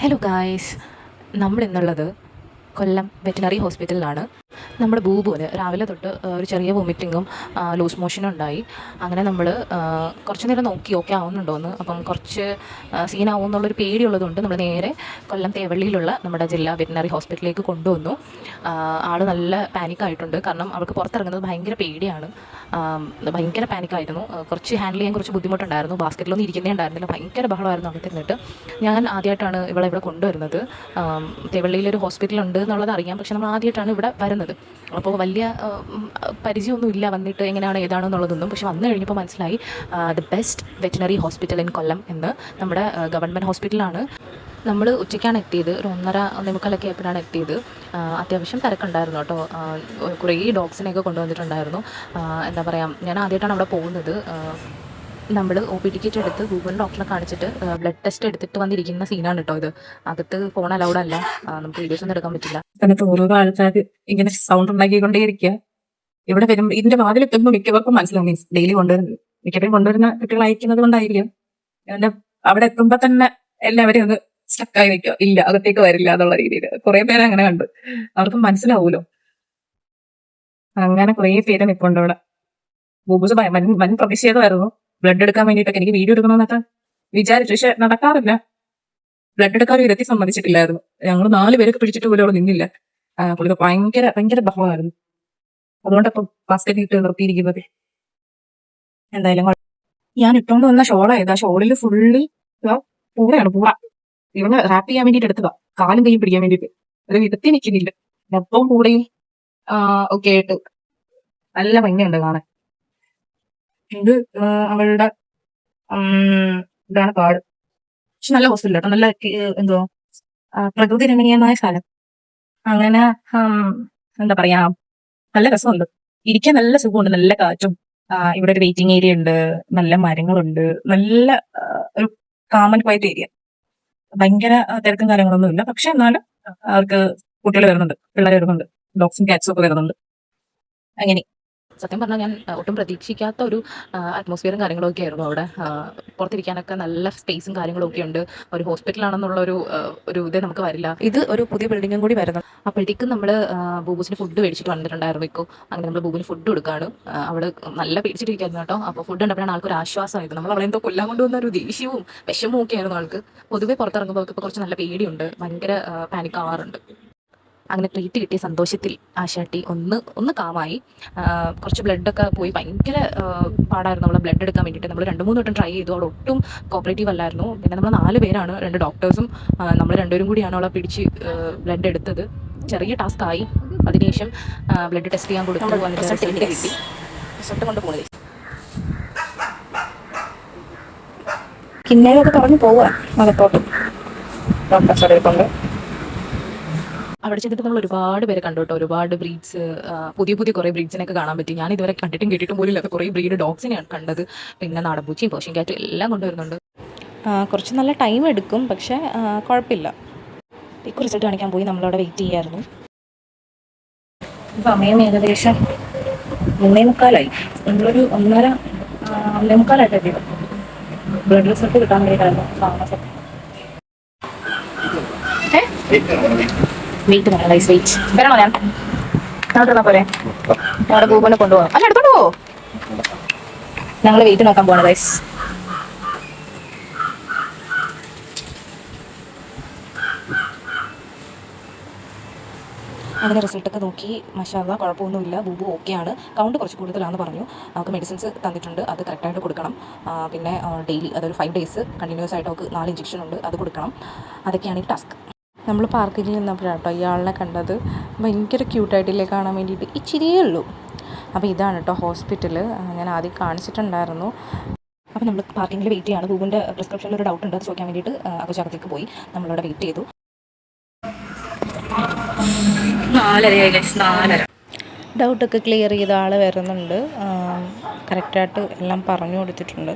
Hello guys, നമ്മളിന്നുള്ളത് കൊല്ലം veterinary ഹോസ്പിറ്റലിലാണ്. നമ്മുടെ ബൂബുവിന് രാവിലെ തൊട്ട് ഒരു ചെറിയ വൊമിറ്റിങ്ങും ലൂസ് മോഷനും ഉണ്ടായി. അങ്ങനെ നമ്മൾ കുറച്ച് നേരം നോക്കി ഓക്കെ ആവുന്നുണ്ടോയെന്ന്. അപ്പം കുറച്ച് സീനാവും എന്നുള്ളൊരു പേടിയുള്ളതുകൊണ്ട് നമ്മൾ നേരെ കൊല്ലം തേവള്ളിയിലുള്ള നമ്മുടെ ജില്ലാ വെറ്റിനറി ഹോസ്പിറ്റലിലേക്ക് കൊണ്ടുവന്നു. ആൾ നല്ല പാനിക്കായിട്ടുണ്ട്, കാരണം അവൾക്ക് പുറത്തിറങ്ങുന്നത് ഭയങ്കര പേടിയാണ്. ഭയങ്കര പാനിക്കായിരുന്നു. കുറച്ച് ഹാൻഡിൽ ചെയ്യാൻ കുറച്ച് ബുദ്ധിമുട്ടുണ്ടായിരുന്നു. ബാസ്ക്കറ്റിലൊന്നും ഇരിക്കുന്നേ ഉണ്ടായിരുന്നില്ല, ഭയങ്കര ബഹളമായിരുന്നു അകത്തിരുന്നിട്ട്. ഞാൻ ആദ്യമായിട്ടാണ് ഇവിടെ കൊണ്ടുവരുന്നത്. തേവള്ളിയിലൊരു ഹോസ്പിറ്റലുണ്ട് എന്നുള്ളത് അറിയാം, പക്ഷെ നമ്മൾ ആദ്യമായിട്ടാണ് ഇവിടെ വരുന്നത്. അപ്പോൾ വലിയ പരിചയമൊന്നും ഇല്ല വന്നിട്ട് എങ്ങനെയാണ് ഏതാണെന്നുള്ളതൊന്നും. പക്ഷെ വന്നു കഴിഞ്ഞപ്പോൾ മനസ്സിലായി the best veterinary hospital in Kollam എന്ന്. നമ്മുടെ ഗവൺമെൻറ് ഹോസ്പിറ്റലാണ്. നമ്മൾ ഉച്ചയ്ക്കാണ് എത്തിയത്, ഒരു 1:30 ആയപ്പോഴാണ് എത്തിയത്. അത്യാവശ്യം തിരക്കുണ്ടായിരുന്നു കേട്ടോ. കുറേ ഡോഗ്സിനെയൊക്കെ കൊണ്ടുവന്നിട്ടുണ്ടായിരുന്നു. എന്താ പറയുക, ഞാൻ ആദ്യമായിട്ടാണ് അവിടെ പോകുന്നത്. നമ്മൾ ഒ പി ടിക്കറ്റ് എടുത്ത് ഗൂഗിൾ ഡോക്ടറെ കാണിച്ചിട്ട് ബ്ലഡ് ടെസ്റ്റ് എടുത്തിട്ട് വന്നിരിക്കുന്ന സീനാണ് കേട്ടോ ഇത്. അകത്ത് ഫോൺ അലൗഡ് അല്ല, നമുക്ക് വീഡിയോസ് ഒന്നും എടുക്കാൻ പറ്റില്ല. എന്നിട്ട് ഓരോ ആൾക്കാർ ഇങ്ങനെ സൗണ്ട് ഉണ്ടാക്കിക്കൊണ്ടേയിരിക്കുക. ഇവിടെ വരുമ്പോൾ ഇതിന്റെ വാതിലെത്തുമ്പോൾ മിക്കവർക്കും മനസ്സിലാവും, മീൻസ് ഡെയിലി മിക്കവരും കൊണ്ടുവരുന്ന കുട്ടികളായിരിക്കുന്നത് കൊണ്ടായിരിക്കും. അതിന്റെ അവിടെ എത്തുമ്പോ തന്നെ എല്ലാവരും ഒന്ന് സ്റ്റക്കായി നിൽക്കുക, ഇല്ല അകത്തേക്ക് വരില്ല എന്നുള്ള രീതിയിൽ. കുറെ പേരെ അങ്ങനെ കണ്ടു, അവർക്ക് മനസ്സിലാവൂലോ. അങ്ങനെ കുറെ പേര് നിൽപ്പുണ്ട് അവിടെ. ബൂബൂസ് വൻ പ്രതിഷേധമായിരുന്നു. ബ്ലഡ് എടുക്കാൻ വേണ്ടിയിട്ടൊക്കെ എനിക്ക് വീഡിയോ എടുക്കണമെന്നൊക്കെ വിചാരിച്ചു, പക്ഷെ നടക്കാറില്ല. ബ്ലഡ് എടുക്കാൻ വിരത്തി സമ്മതിച്ചിട്ടില്ലായിരുന്നു. ഞങ്ങൾ 4 പേരൊക്കെ പിടിച്ചിട്ട് പോലും അവിടെ നിന്നില്ല. പുള്ളിക്ക് ഭയങ്കര ഭയങ്കര ബഹളമായിരുന്നു. അതുകൊണ്ടപ്പം ബാസ്ക്കറ്റ് ഇട്ട് നിർത്തിയിരിക്കുന്നത്. എന്തായാലും ഞാൻ ഇട്ടുകൊണ്ട് വന്ന ഷോളായത്. ആ ഷോളിൽ ഫുള്ളി പൂറയാണ്, പൂറ. ഇവളെ റാപ്പ് ചെയ്യാൻ വേണ്ടിയിട്ട് എടുത്തതാ, കാലും കൈയും പിടിക്കാൻ വേണ്ടിയിട്ട്. ഒരു വിധത്തിൽ നിൽക്കുന്നില്ല. മൊത്തവും പൂടയും ഒക്കെ ആയിട്ട് നല്ല ഭംഗിയുണ്ട് കാണാൻ. ഇത് അവളുടെ ഇതാണ് കാട്. പക്ഷെ നല്ല ഹോസ്പിറ്റൽ കേട്ടോ, നല്ല എന്തോ പ്രകൃതി രമണീയമായ സ്ഥലം. അങ്ങനെ എന്താ പറയാ, നല്ല രസമുണ്ട്, ഇരിക്കാൻ നല്ല സുഖമുണ്ട്, നല്ല കാറ്റും. ഇവിടെ ഒരു വെയിറ്റിംഗ് ഏരിയ ഉണ്ട്, നല്ല മരങ്ങളുണ്ട്, നല്ല ഒരു കാമൻ ക്വയറ്റ് ഏരിയ. ഭയങ്കര തിരക്കും കാര്യങ്ങളൊന്നും ഇല്ല, പക്ഷെ എന്നാലും അവർക്ക് കുട്ടികൾ വരുന്നുണ്ട്, പിള്ളേർ വരുന്നുണ്ട്, ഡോഗ്സും കാറ്റ്സും ഒക്കെ വരുന്നുണ്ട്. അങ്ങനെ സത്യം പറഞ്ഞാൽ ഞാൻ ഒട്ടും പ്രതീക്ഷിക്കാത്ത ഒരു അറ്റ്മോസ്ഫിയറും കാര്യങ്ങളൊക്കെ ആയിരുന്നു അവിടെ. പുറത്തിരിക്കാനൊക്കെ നല്ല സ്പേസും കാര്യങ്ങളൊക്കെ ഉണ്ട്. ഒരു ഹോസ്പിറ്റലാണെന്നുള്ളൊരു ഇത് നമുക്ക് വരില്ല. ഇത് ഒരു പുതിയ ബിൽഡിങ്ങും കൂടി വരുന്നു. അപ്പോഴത്തേക്കും നമ്മൾ ബൂബൂസിന് ഫുഡ് മേടിച്ചിട്ട് വന്നിട്ടുണ്ടായിരുന്നു ഇപ്പോൾ. അങ്ങനെ നമ്മൾ ബൂബുവിന് ഫുഡ് കൊടുക്കുകയാണ്. അവൾ നല്ല പേടിച്ചിട്ടിരിക്കുന്നു കേട്ടോ. അപ്പോൾ ഫുഡ് ഉണ്ടപ്പോഴാണ് ആൾക്കൊരു ആശ്വാസമായിരുന്നു. നമ്മൾ അവളെന്തോ കൊല്ലാൻ കൊണ്ടുവന്ന ഒരു ദേഷ്യവും വിഷമവും ഒക്കെ ആയിരുന്നു ആൾക്ക്. പൊതുവെ പുറത്തിറങ്ങുമ്പോൾ അവൾക്ക് ഇപ്പോൾ കുറച്ച് നല്ല പേടിയുണ്ട്, ഭയങ്കര പാനിക് ആവാറുണ്ട്. അങ്ങനെ ട്രീറ്റ് കിട്ടിയ സന്തോഷത്തിൽ ആശാട്ടി ഒന്ന് കാമായി. കുറച്ച് ബ്ലഡൊക്കെ പോയി, ഭയങ്കര പാടായിരുന്നു അവളെ ബ്ലഡ് എടുക്കാൻ വേണ്ടിയിട്ട്. നമ്മൾ 2-3 വട്ടം ട്രൈ ചെയ്തു, അവൾ ഒട്ടും കോപ്പറേറ്റീവ് അല്ലായിരുന്നു. പിന്നെ നമ്മൾ 4 പേരാണ്, 2 ഡോക്ടേഴ്സും നമ്മൾ 2 പേരും കൂടിയാണ് അവളെ പിടിച്ച് ബ്ലഡ് എടുത്തത്. ചെറിയ ടാസ്ക് ആയി. അതിനുശേഷം ബ്ലഡ് ടെസ്റ്റ് ചെയ്യാൻ കൊടുത്തു, അതിൻ്റെ റിസൾട്ട് കിട്ടി. റിസൾട്ട് കൊണ്ട് പോകുന്നത് കിന്നേരൊക്കെ പറഞ്ഞു പോവാ അകത്തോട്ട്. ഡോക്ടർ കൊണ്ട് അവിടെ ചെന്നിട്ട് നമ്മൾ ഒരുപാട് പേരെ കണ്ടു കേട്ടോ. ഒരുപാട് ബ്രീഡ്സ്, പുതിയ കുറേ ബ്രീഡ്സിനൊക്കെ കാണാൻ പറ്റി. ഞാൻ ഇതുവരെ കണ്ടിട്ടും കേട്ടിട്ടും പോലും ഇല്ലാത്ത കുറേ ബ്രീഡ് ഡോഗ്സിനെയാണ് കണ്ടത്. പിന്നെ നാടൻപൂച്ചയും പേർഷ്യൻ ക്യാറ്റും എല്ലാം കൊണ്ടുവരുന്നുണ്ട്. കുറച്ച് നല്ല ടൈം എടുക്കും, പക്ഷേ കുഴപ്പമില്ല. ഇപ്പോൾ റിസൾട്ട് കാണിക്കാൻ പോയി, നമ്മളവിടെ വെയിറ്റ് ചെയ്യായിരുന്നു. സമയം ഏകദേശം 3:45. നമ്മളൊരു 1:30 എത്തിയത്. ബ്ലഡ് റിസൾട്ട് കിട്ടാൻ വേണ്ടിയിട്ടായിരുന്നു താമസം. വെയിറ്റ് വേണം ഗൈസ്, വെയിറ്റ് വരണോ? ഞാൻ അങ്ങോട്ടുള്ള പോലെ അവിടെ ഗൂഗിളിനെ കൊണ്ടുപോകാം. അല്ല, എടുത്തോണ്ട് പോവോ? ഞങ്ങൾ വെയിറ്റ് നോക്കാൻ പോകണം ഗൈസ്. അങ്ങനെ റിസൾട്ടൊക്കെ നോക്കി, മാഷാഅല്ലാഹ് കുഴപ്പമൊന്നുമില്ല, ബൂബു ഓക്കെയാണ്. കൗണ്ട് കുറച്ച് കൂടുതലാണെന്ന് പറഞ്ഞു. അവർക്ക് മെഡിസിൻസ് തന്നിട്ടുണ്ട്, അത് കറക്റ്റായിട്ട് കൊടുക്കണം. പിന്നെ ഡെയിലി, അതൊരു 5 ഡേയ്സ് കണ്ടിന്യൂസ് ആയിട്ട് അവർക്ക് 4 ഇഞ്ചക്ഷൻ ഉണ്ട്, അത് കൊടുക്കണം. അതൊക്കെയാണ് ഈ ടാസ്ക്. നമ്മൾ പാർക്കിൽ നിന്നപ്പോഴാണ് കേട്ടോ ഇയാളിനെ കണ്ടത്. ഭയങ്കര ക്യൂട്ടായിട്ടില്ലേ കാണാൻ വേണ്ടിയിട്ട്, ഇച്ചിരിയേ ഉള്ളൂ. അപ്പോൾ ഇതാണ് കേട്ടോ ഹോസ്പിറ്റൽ. ഞാൻ ആദ്യം കാണിച്ചിട്ടുണ്ടായിരുന്നു. അപ്പോൾ നമ്മൾ പാർക്കിങ്ങിൽ വെയിറ്റ് ചെയ്യാണ്. ബൂബുവിൻ്റെ പ്രിസ്ക്രിപ്ഷനിൽ ഒരു ഡൗട്ട് ഉണ്ട്, അത് ചോദിക്കാൻ വേണ്ടിയിട്ട് അകത്തേക്ക് പോയി നമ്മളവിടെ വെയിറ്റ് ചെയ്തു. 4:30. ഡൗട്ടൊക്കെ ക്ലിയർ ചെയ്ത ആൾ വരുന്നുണ്ട്. കറക്റ്റായിട്ട് എല്ലാം പറഞ്ഞു കൊടുത്തിട്ടുണ്ട്.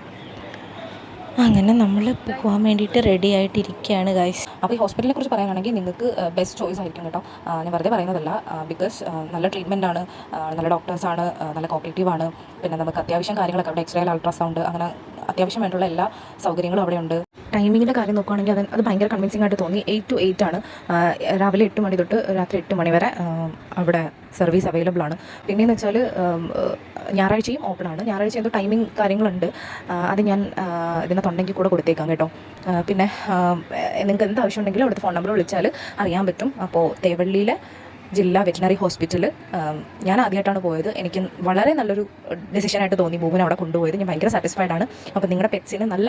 അങ്ങനെ നമ്മൾ പോകാൻ വേണ്ടിയിട്ട് റെഡി ആയിട്ടിരിക്കുകയാണ് ഗൈസ്. അപ്പോൾ ഈ ഹോസ്പിറ്റലിനെ കുറിച്ച് പറയുകയാണെങ്കിൽ നിങ്ങൾക്ക് ബെസ്റ്റ് ചോയ്സ് ആയിരിക്കും കേട്ടോ. ഞാൻ വെറുതെ പറയുന്നതല്ല, ബിക്കോസ് നല്ല ട്രീറ്റ്മെൻ്റ് ആണ്, നല്ല ഡോക്ടേഴ്സാണ്, നല്ല കോപ്പറേറ്റീവ് ആണ്. പിന്നെ നമുക്ക് അത്യാവശ്യം കാര്യങ്ങളൊക്കെ അവിടെ എക്സ്റേ, അൾട്രാസൗണ്ട്, അങ്ങനെ അത്യാവശ്യം വേണ്ടുള്ള എല്ലാ സൗകര്യങ്ങളും അവിടെ ഉണ്ട്. ടൈമിങ്ങിൻ്റെ കാര്യം നോക്കുകയാണെങ്കിൽ അത് ഭയങ്കര കൺവിൻസിംഗ് ആയിട്ട് തോന്നി. 8 to 8 ആണ്. രാവിലെ 8 മണി തൊട്ട് രാത്രി 8 മണി വരെ അവിടെ സർവീസ് അവൈലബിൾ ആണ്. പിന്നെയെന്ന് വെച്ചാൽ ഞായറാഴ്ചയും ഓപ്പൺ ആണ്. ഞായറാഴ്ച എന്തോ ടൈമിംഗ് കാര്യങ്ങളുണ്ട്. അത് ഞാൻ ഇതിനകത്തുണ്ടെങ്കിൽ കൂടെ കൊടുത്തേക്കാം കേട്ടോ. പിന്നെ നിങ്ങൾക്ക് എന്ത് ആവശ്യം ഉണ്ടെങ്കിലും അവിടുത്തെ ഫോൺ നമ്പർ വിളിച്ചാൽ അറിയാൻ പറ്റും. അപ്പോൾ തേവള്ളിയിലെ ജില്ലാ വെറ്റിനറി ഹോസ്പിറ്റൽ ഞാൻ ആദ്യമായിട്ടാണ് പോയത്. എനിക്ക് വളരെ നല്ലൊരു ഡിസിഷനായിട്ട് തോന്നി ബൂബുവിനെ അവിടെ കൊണ്ടുപോയത്. ഞാൻ ഭയങ്കര സാറ്റിസ്ഫൈഡ് ആണ്. അപ്പോൾ നിങ്ങളുടെ പെറ്റ്സിന് നല്ല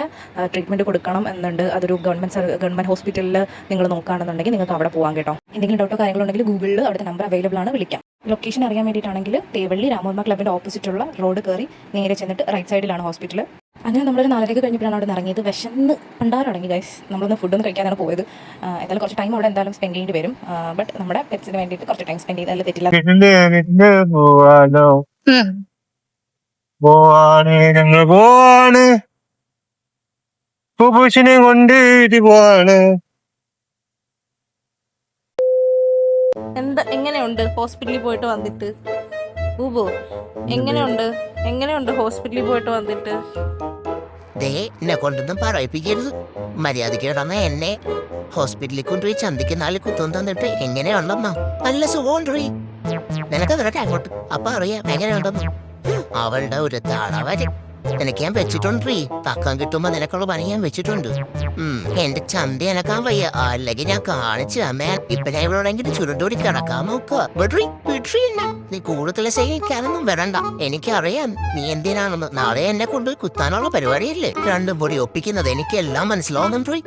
ട്രീറ്റ്മെൻറ്റ് കൊടുക്കണം എന്നുണ്ട്. അതൊരു ഗവൺമെൻറ് ഹോസ്പിറ്റലിൽ നിങ്ങൾ നോക്കുകയാണെന്നുണ്ടെങ്കിൽ നിങ്ങൾക്ക് അവിടെ പോകാം കേട്ടോ. എന്തെങ്കിലും ഡൗട്ടോ കാര്യങ്ങളുണ്ടെങ്കിൽ ഗൂഗിളിൽ അവിടുത്തെ നമ്പർ അവൈലബിൾ ആണ്, വിളിക്കാം. ലൊക്കേഷൻ അറിയാൻ വേണ്ടിയിട്ടാണെങ്കിൽ തേവള്ളി രാമവർമ്മ ക്ലബിൻ്റെ ഓപ്പോസിറ്റുള്ള റോഡ് കയറി നേരെ ചെന്നിട്ട് റൈറ്റ് സൈഡിലാണ് ഹോസ്പിറ്റൽ. അങ്ങനെ നമ്മളൊരു 4:30 കഴിഞ്ഞപ്പോഴാണ് അവിടെ നിന്ന് ഇറങ്ങിയത്. വിശന്ന് പണ്ടാറടങ്ങി ഗൈസ്. നമ്മളൊന്ന് ഫുഡൊന്നും കഴിക്കാനാണ് പോയത്. എന്തായാലും കുറച്ച് ടൈം അവിടെ എന്തായാലും സ്പെൻഡ് ചെയ്യേണ്ടി വരും. ബട്ട് നമ്മുടെ പെറ്റ്സിന് വേണ്ടിയിട്ട് കുറച്ച് ടൈം സ്പെൻഡ് ചെയ്താൽ തെറ്റില്ല. ഞങ്ങൾ പോവാണ്, ബൂബൂസിനെ കൊണ്ട് പോവാണ്. എങ്ങനെയുണ്ട് ഹോസ്പിറ്റലിൽ പോയിട്ട് വന്നിട്ട്? ബൂബു എങ്ങനെയുണ്ട് ഹോസ്പിറ്റലിൽ പോയിട്ട് വന്നിട്ട്? ദേ എന്നെ കൊണ്ടൊന്നും പറയിപ്പിക്കരുത്. മര്യാദയ്ക്ക് കിടന്ന എന്നെ ഹോസ്പിറ്റലിൽ കൊണ്ടുപോയി ചന്തിക്ക് 4 കുത്തും തന്നിട്ട് എങ്ങനെയുണ്ടെന്നോ? നല്ല സുഖമുണ്ട്. നിനക്ക് വരട്ടെ അങ്ങോട്ട്, അപ്പൊ അറിയാം എങ്ങനെയുണ്ടെന്നോ. അവളുടെ ഒരു താളവരും നിനക്ക് ഞാൻ വെച്ചിട്ടുണ്ട്. തക്കം കിട്ടുമ്പോ നിനക്കുള്ള പണി ഞാൻ വെച്ചിട്ടുണ്ട്. എന്റെ ചന്തി എനക്കാൻ വയ്യ, അല്ലെങ്കിൽ ഞാൻ കാണിച്ചു അമ്മേ. ഇപ്പൊ ഞാൻ ഇവിടെയെങ്കിലും ചുരുണ്ടോടി കിടക്കാൻ നോക്കുക. നീ കൂടുതൽ സഹിക്കാനൊന്നും വരണ്ട. എനിക്കറിയാം നീ എന്തിനാണെന്ന്. നാളെ എന്നെ കൊണ്ട് കുത്താനുള്ള പരിപാടിയല്ലേ. രണ്ടും പൊടി ഒപ്പിക്കുന്നത് എനിക്കെല്ലാം മനസ്സിലാവുന്നുണ്ട്.